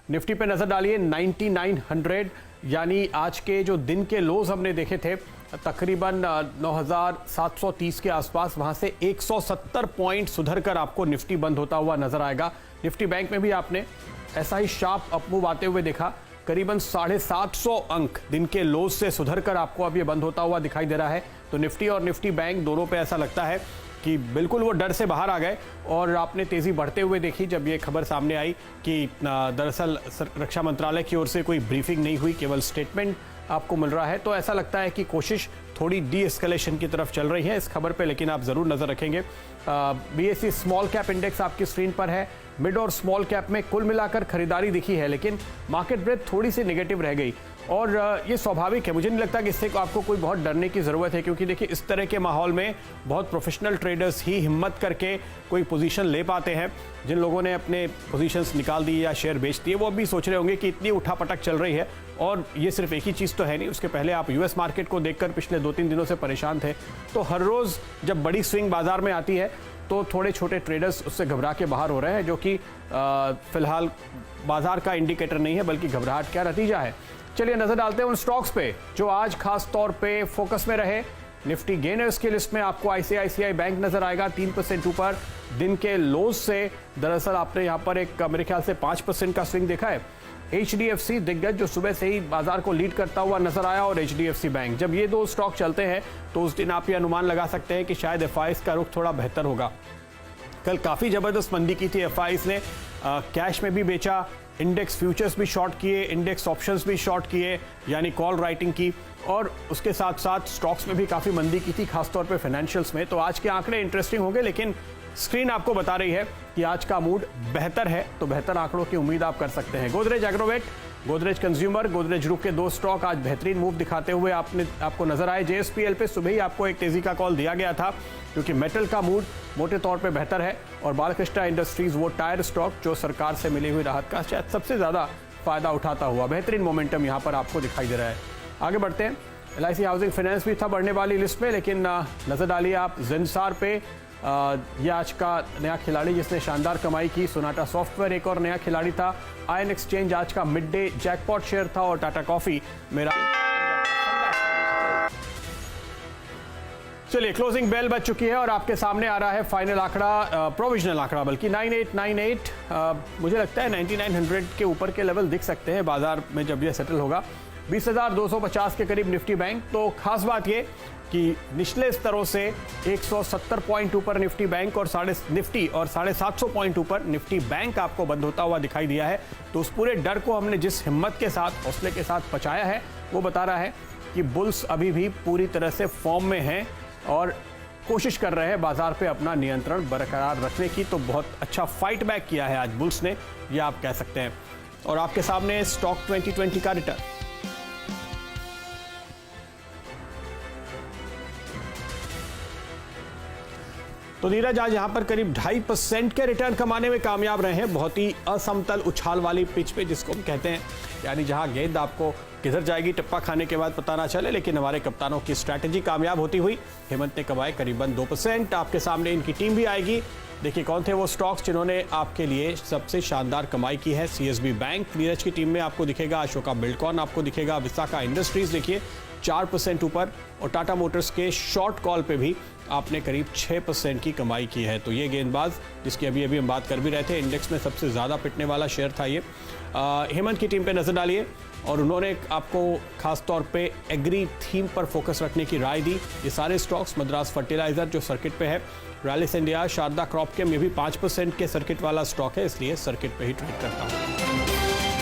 Nifty पे नजर डालिए 9900, यानी आज के जो दिन के लोज हमने देखे थे तकरीबन 9730 के आसपास, वहां से 170 पॉइंट सुधर कर आपको निफ्टी बंद होता हुआ नजर आएगा। निफ्टी बैंक में भी आपने ऐसा ही शार्प अपमूव आते हुए देखा, करीबन 750 अंक दिन के लोज से सुधर कर आपको अब ये बंद होता हुआ दिखाई दे रहा है। तो निफ्टी और निफ्टी बैंक दोनों पे ऐसा लगता है कि बिल्कुल वो डर से बाहर आ गए और आपने तेजी बढ़ते हुए देखी जब ये खबर सामने आई कि दरअसल रक्षा मंत्रालय की ओर से कोई ब्रीफिंग नहीं हुई, केवल स्टेटमेंट आपको मिल रहा है। तो ऐसा लगता है कि कोशिश थोड़ी डी एस्केलेशन की तरफ चल रही है इस खबर पे, लेकिन आप जरूर नजर रखेंगे। बीएसई स्मॉल कैप इंडेक्स आपकी स्क्रीन पर है। मिड और स्मॉल कैप में कुल मिलाकर खरीदारी दिखी है, लेकिन मार्केट ब्रेथ थोड़ी सी नेगेटिव रह गई और ये स्वाभाविक है। मुझे नहीं लगता कि इससे आपको कोई बहुत डरने की ज़रूरत है, क्योंकि देखिए इस तरह के माहौल में बहुत प्रोफेशनल ट्रेडर्स ही हिम्मत करके कोई पोजीशन ले पाते हैं। जिन लोगों ने अपने पोजीशंस निकाल दी या शेयर बेच दिए वो अभी सोच रहे होंगे कि इतनी उठापटक चल रही है, और ये सिर्फ एक ही चीज़ तो है नहीं। उसके पहले आप यूएस मार्केट को देखकर पिछले 2-3 दिनों से परेशान थे। तो हर रोज़ जब बड़ी स्विंग बाजार में आती है तो थोड़े छोटे ट्रेडर्स उससे घबरा के बाहर हो रहे हैं, जो कि फिलहाल बाजार का इंडिकेटर नहीं है बल्कि घबराहट का नतीजा है। चलिए नजर डालते हैं उन स्टॉक्स पे जो आज खास तौर पे फोकस में रहे। निफ्टी गेनर्स की लिस्ट में आपको आईसीआईसीआई बैंक नजर आएगा 3% ऊपर दिन के लोज से। दरअसल आपने यहां पर एक मेरे ख्याल से 5% का स्विंग देखा है। एचडीएफसी दिग्गज जो सुबह से ही बाजार को लीड करता हुआ नजर आया, और एचडीएफसी बैंक, जब ये दो स्टॉक चलते हैं तो उस दिन आप ये अनुमान लगा सकते हैं कि शायद एफआईएस का रुख थोड़ा बेहतर होगा। कल काफी जबरदस्त मंदी की थी एफआईएस ने, कैश में भी बेचा, इंडेक्स फ्यूचर्स भी शॉर्ट किए, इंडेक्स ऑप्शंस भी शॉर्ट किए, यानी कॉल राइटिंग की, और उसके साथ साथ स्टॉक्स में भी काफ़ी मंदी की थी, खासतौर पे फाइनेंशियल्स में। तो आज के आंकड़े इंटरेस्टिंग होंगे, लेकिन स्क्रीन आपको बता रही है कि आज का मूड बेहतर है, तो बेहतर आंकड़ों की उम्मीद आप कर सकते हैं। गोदरेज एग्रोवेट, गोदरेज कंज्यूमर, गोदरेज ग्रुप के दो स्टॉक आज बेहतरीन मूव दिखाते हुए आपको नजर आए। जेएसपीएल पे सुबह ही आपको एक तेजी का कॉल दिया गया था, क्योंकि मेटल का मूड मोटे तौर पे बेहतर है, और बालकृष्ण इंडस्ट्रीज वो टायर स्टॉक जो सरकार से मिली हुई राहत का शायद सबसे ज्यादा फायदा उठाता हुआ बेहतरीन मोमेंटम यहाँ पर आपको दिखाई दे रहा है। आगे बढ़ते हैं। एलआईसी हाउसिंग फाइनेंस भी था बढ़ने वाली लिस्ट में, लेकिन नजर डालिए आप ज़ेनसार पे। ये आज का नया खिलाड़ी जिसने शानदार कमाई की। सोनाटा सॉफ्टवेयर एक और नया खिलाड़ी था। आयन एक्सचेंज आज का मिड डे जैकपॉट शेयर था, और टाटा कॉफी मेरा। चलिए क्लोजिंग बेल बज चुकी है और आपके सामने आ रहा है फाइनल आंकड़ा, प्रोविजनल आंकड़ा बल्कि 9898। मुझे लगता है 9900 के ऊपर के लेवल दिख सकते हैं बाजार में जब यह सेटल होगा। 20,250 के करीब निफ्टी बैंक। तो खास बात ये कि निचले स्तरों से 170 पॉइंट ऊपर निफ्टी बैंक और निफ्टी और 750 पॉइंट ऊपर निफ्टी बैंक आपको बंद होता हुआ दिखाई दिया है। तो उस पूरे डर को हमने जिस हिम्मत के साथ, हौसले के साथ पचाया है, वो बता रहा है कि बुल्स अभी भी पूरी तरह से फॉर्म में हैं और कोशिश कर रहे हैं बाजार पे अपना नियंत्रण बरकरार रखने की। तो बहुत अच्छा फाइट बैक किया है आज बुल्स ने, ये आप कह सकते हैं। और आपके सामने स्टॉक 2020 का रिटर्न। तो नीरज आज यहां पर करीब 2.5% के रिटर्न कमाने में कामयाब रहे हैं, बहुत ही असमतल उछाल वाली पिच पे जिसको हम कहते हैं, यानी जहां गेंद आपको किधर जाएगी टप्पा खाने के बाद पता ना चले, लेकिन हमारे कप्तानों की स्ट्रैटेजी कामयाब होती हुई हेमंत ने कमाए करीबन 2%। आपके सामने इनकी टीम भी आएगी। देखिए कौन थे वो स्टॉक्स जिन्होंने आपके लिए सबसे शानदार कमाई की है। सीएसबी बैंक नीरज की टीम में आपको दिखेगा, अशोका बिल्डकॉन आपको दिखेगा, विशाखा इंडस्ट्रीज देखिए 4% ऊपर, और टाटा मोटर्स के शॉर्ट कॉल पे भी आपने करीब 6% की कमाई की है। तो ये गेंदबाज जिसकी अभी हम बात कर भी रहे थे, इंडेक्स में सबसे ज़्यादा पिटने वाला शेयर था ये। हेमंत की टीम पे नज़र डालिए, और उन्होंने आपको खास तौर पे एग्री थीम पर फोकस रखने की राय दी। ये सारे स्टॉक्स, मद्रास फर्टिलाइजर जो सर्किट पे है, रैलिस इंडिया, शारदा क्रॉपकेम, ये भी 5% के सर्किट वाला स्टॉक है, इसलिए सर्किट पे ही ट्रेड करता हूँ।